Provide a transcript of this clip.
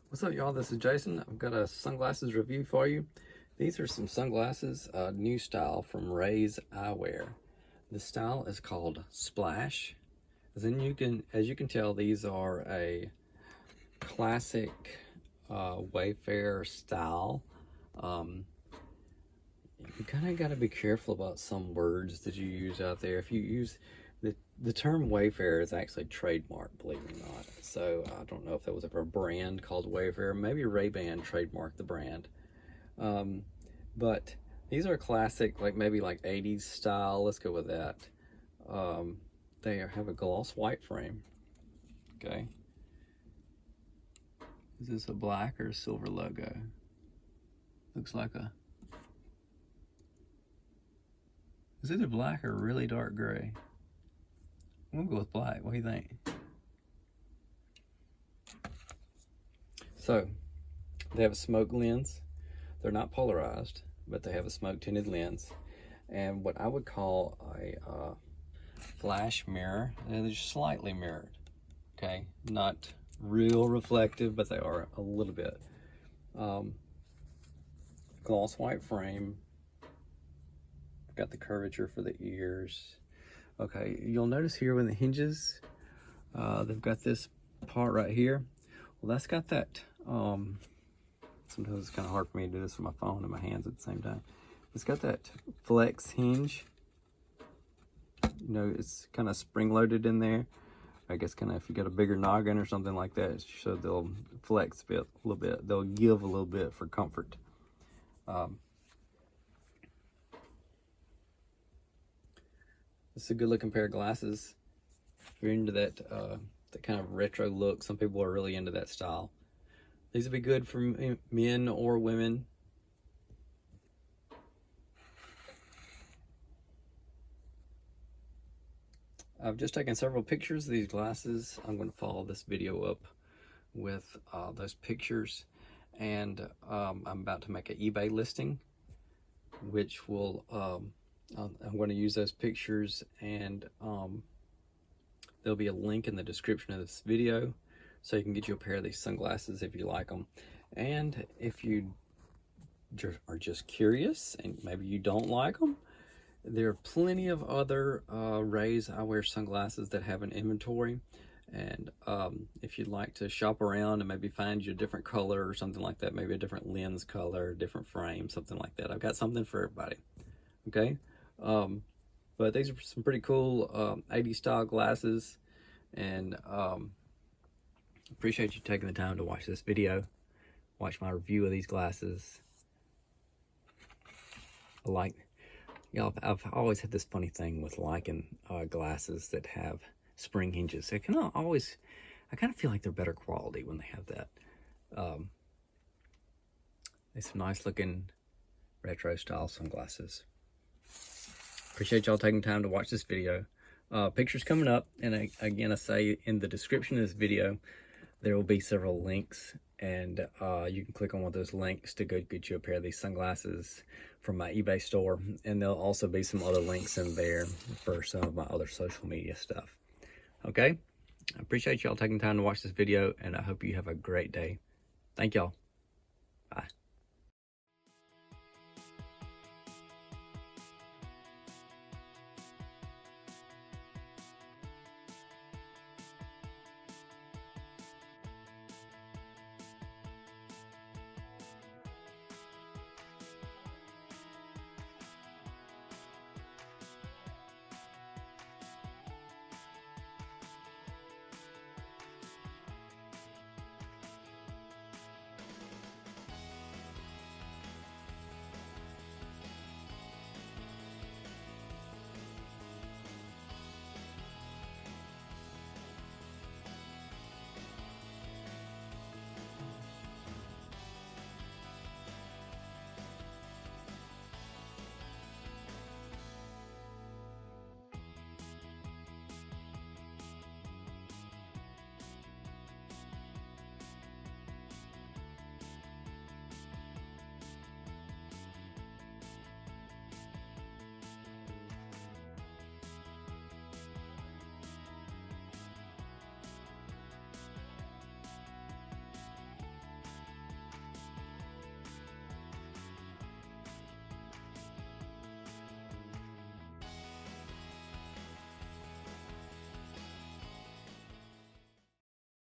What's up, y'all? This is Jason. I've got a sunglasses review for you. These are some sunglasses, new style from RAZE Eyewear. The style is called Splash. As you can tell, these are a classic Wayfarer style. You kind of got to be careful about some words that you use out there. If you use the term Wayfarer is actually trademarked, believe it or not. So I don't know if there was ever a brand called Wayfarer. Maybe Ray-Ban trademarked the brand. But these are classic, maybe 80s style. Let's go with that. They have a gloss white frame. Okay. Is this a black or a silver logo? Looks like it's either black or really dark gray. We'll go with black. What do you think? So, they have a smoke lens. They're not polarized, but they have a smoke tinted lens. And what I would call a flash mirror. They're slightly mirrored. Okay, not real reflective, but they are a little bit. Gloss white frame. Got the curvature for the ears. Okay, you'll notice here when the hinges, they've got this part right here. Well, that's got that, sometimes it's kind of hard for me to do this with my phone and my hands at the same time. It's got that flex hinge. You know, it's kind of spring-loaded in there. I guess kind of if you got a bigger noggin or something like that, so they'll flex a little bit. They'll give a little bit for comfort. This is a good looking pair of glasses. If you're into that kind of retro look, some people are really into that style. These would be good for men or women. I've just taken several pictures of these glasses. I'm going to follow this video up with those pictures, and I'm about to make an eBay listing, which will I'm going to use those pictures, and there'll be a link in the description of this video so you can get you a pair of these sunglasses if you like them. And if you are just curious and maybe you don't like them, there are plenty of other RAZE Eyewear sunglasses that have an inventory. And if you'd like to shop around and maybe find you a different color or something like that, maybe a different lens color, different frame, something like that, I've got something for everybody. Okay. But these are some pretty cool 80s style glasses, and appreciate you taking the time to watch this video, watch my review of these glasses. I've always had this funny thing with liking glasses that have spring hinges. I kind of feel like they're better quality when they have that. There's some nice looking retro style sunglasses. Appreciate y'all taking time to watch this video. Pictures coming up, and again, I say in the description of this video, there will be several links, and you can click on one of those links to go get you a pair of these sunglasses from my eBay store, and there'll also be some other links in there for some of my other social media stuff. Okay? I appreciate y'all taking time to watch this video, and I hope you have a great day. Thank y'all. Bye.